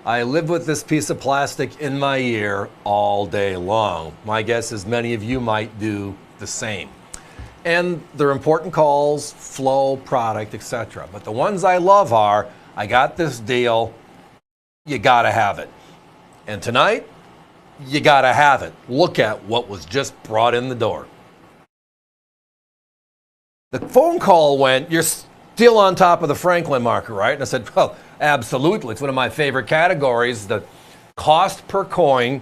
I live with this piece of plastic in my ear all day long. My guess is many of you might do the same. And they're important calls, flow, product, etc. But the ones I love are, I got this deal, you gotta have it. And tonight, you gotta have it. Look at what was just brought in the door. The phone call went, you're still on top of the Franklin marker, right? And I said, well, absolutely. It's one of my favorite categories. The cost per coin,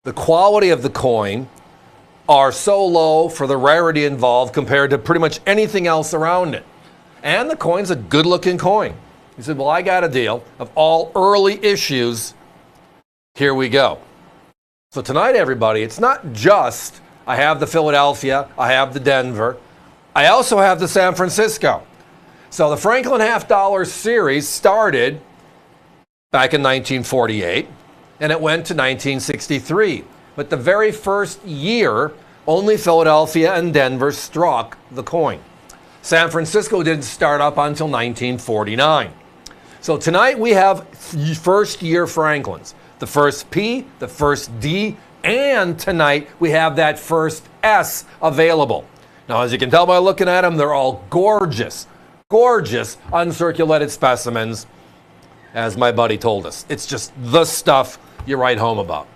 the quality of the coin are so low for the rarity involved compared to pretty much anything else around it. And the coin's a good-looking coin. He said, well, I got a deal of all early issues. Here we go. So tonight, everybody, it's not just I have the Philadelphia, I have the Denver, I also have the San Francisco. So the Franklin $half series started back in 1948, and it went to 1963. But the very first year, only Philadelphia and Denver struck the coin. San Francisco didn't start up until 1949. So tonight we have first year Franklins. The first P, the first D, and tonight we have that first S available. Now, as you can tell by looking at them, they're all gorgeous, gorgeous uncirculated specimens, as my buddy told us. It's just the stuff you write home about.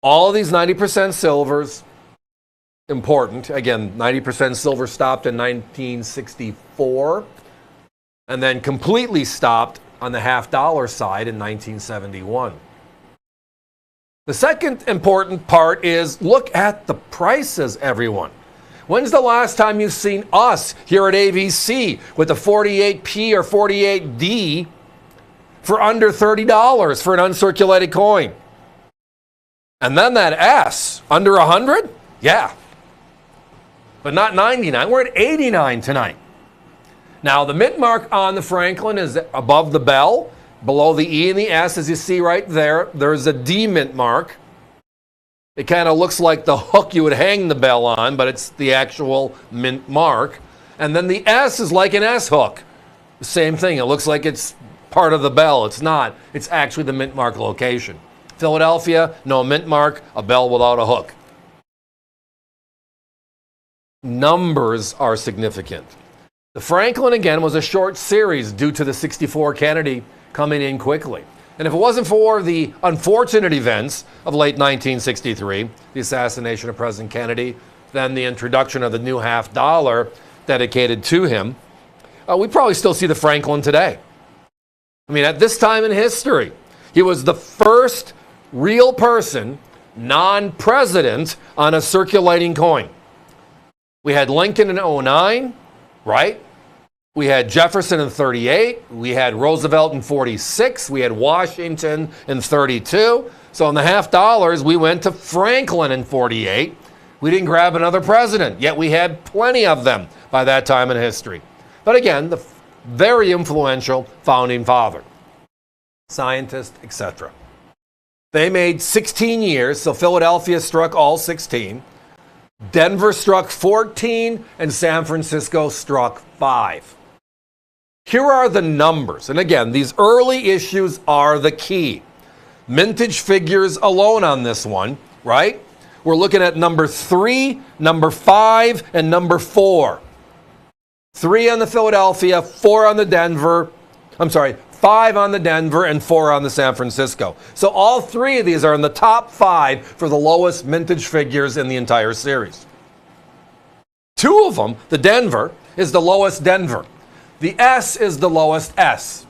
All of these 90% silvers, important. Again, 90% silver stopped in 1964, and then completely stopped on the $half side in 1971. The second important part is look at the prices, everyone. When's the last time you've seen us here at AVC with a 48P or 48D for under $30 for an uncirculated coin? And then that S, under 100? Yeah. But not 99. We're at 89 tonight. Now, the mint mark on the Franklin is above the bell, below the E and the S, as you see right there. There's a D mint mark. It kind of looks like the hook you would hang the bell on, but it's the actual mint mark. And then the S is like an S hook. Same thing. It looks like it's part of the bell. It's not. It's actually the mint mark location. Philadelphia, no mint mark, a bell without a hook. Numbers are significant. The Franklin, again, was a short series due to the 64 Kennedy coming in quickly. And if it wasn't for the unfortunate events of late 1963, the assassination of President Kennedy, then the introduction of the new $half dedicated to him, we'd probably still see the Franklin today. I mean, at this time in history, he was the first real person, non-president, on a circulating coin. We had Lincoln in 09, right? We had Jefferson in 38. We had Roosevelt in 46. We had Washington in 32. So in the $half, we went to Franklin in 48. We didn't grab another president, yet we had plenty of them by that time in history. But again, the very influential founding father, scientist, etc. They made 16 years, so Philadelphia struck all 16. Denver struck 14, and San Francisco struck 5. Here are the numbers. And again, these early issues are the key. Mintage figures alone on this one, right? We're looking at number 3, number 5, and number 4. 3 on the Philadelphia, 4 on the Denver. 5 on the Denver and 4 on the San Francisco. So all 3 of these are in the top 5 for the lowest mintage figures in the entire series. 2 of them, the Denver, is the lowest Denver. The S is the lowest S.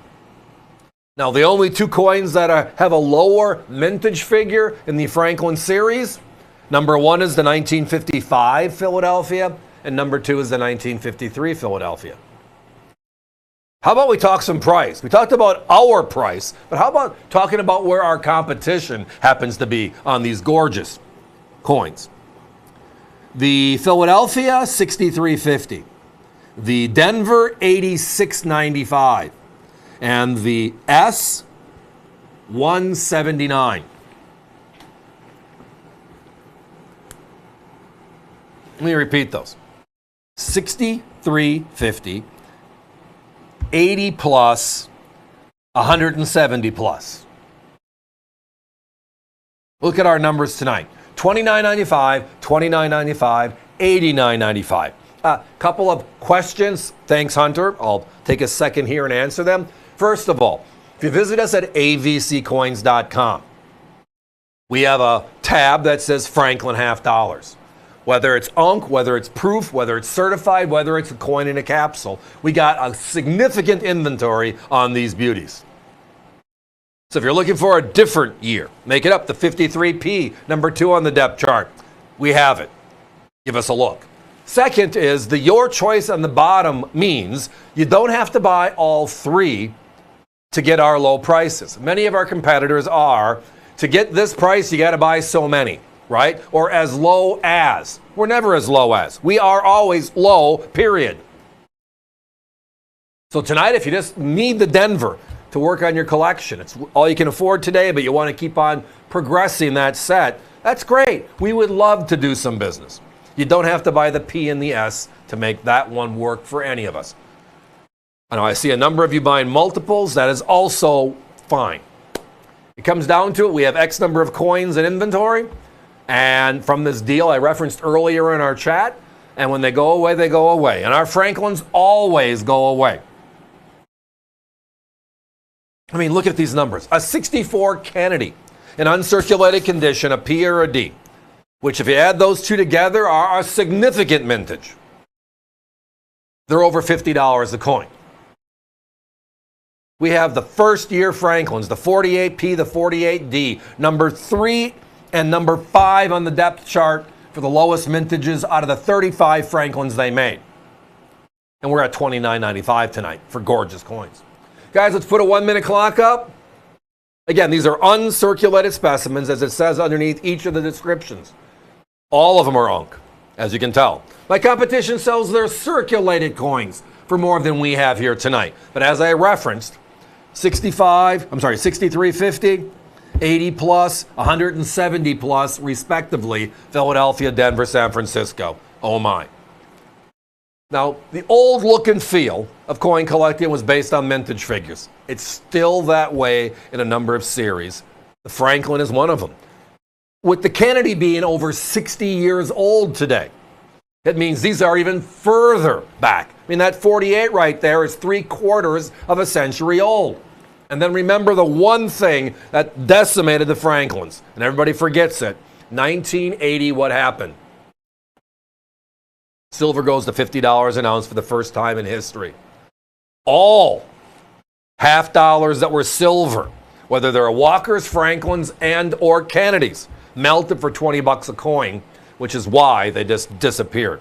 Now, the only 2 coins that have a lower mintage figure in the Franklin series, number 1 is the 1955 Philadelphia, and number 2 is the 1953 Philadelphia. How about we talk some price? We talked about our price, but how about talking about where our competition happens to be on these gorgeous coins? The Philadelphia, $63.50. The Denver, $86.95. And the S, $179. Let me repeat those. $63.50. 80 plus, 170 plus. Look at our numbers tonight. $29.95, $29.95, $89.95. A couple of questions. Thanks, Hunter. I'll take a second here and answer them. First of all, if you visit us at avccoins.com, we have a tab that says Franklin half dollars. Whether it's Unc, whether it's proof, whether it's certified, whether it's a coin in a capsule, we got a significant inventory on these beauties. So if you're looking for a different year, make it up, the 53P, number 2 on the depth chart. We have it. Give us a look. Second is the your choice on the bottom means you don't have to buy all 3 to get our low prices. Many of our competitors are, to get this price, you got to buy so many, right? Or as low as. We're never as low as. We are always low, period. So tonight, if you just need the Denver to work on your collection, it's all you can afford today, but you want to keep on progressing that set, that's great. We would love to do some business. You don't have to buy the P and the S to make that one work for any of us. I know I see a number of you buying multiples. That is also fine. It comes down to it. We have X number of coins in inventory. And from this deal I referenced earlier in our chat, and when they go away, they go away. And our Franklins always go away. I mean, look at these numbers. A 64 Kennedy in uncirculated condition, a P or a D, which if you add those two together are a significant mintage. They're over $50 a coin. We have the first year Franklins, the 48P, the 48D, number 3 and number 5 on the depth chart for the lowest mintages out of the 35 Franklins they made. And we're at $29.95 tonight for gorgeous coins. Guys, let's put a 1-minute clock up. Again, these are uncirculated specimens, as it says underneath each of the descriptions. All of them are Unc, as you can tell. My competition sells their circulated coins for more than we have here tonight. But as I referenced, 63.50, 80 plus, 170 plus, respectively, Philadelphia, Denver, San Francisco. Oh my. Now, the old look and feel of coin collecting was based on mintage figures. It's still that way in a number of series. The Franklin is one of them. With the Kennedy being over 60 years old today, it means these are even further back. I mean, that 48 right there is 3/4 of a century old. And then remember the one thing that decimated the Franklins, and everybody forgets it. 1980, what happened? Silver goes to $50 an ounce for the first time in history. All half dollars that were silver, whether they're Walkers, Franklins, and or Kennedys, melted for $20 a coin, which is why they just disappeared.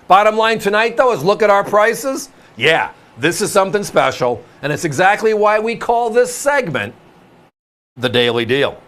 Bottom line tonight, though, is look at our prices. Yeah, this is something special, and it's exactly why we call this segment the Daily Deal.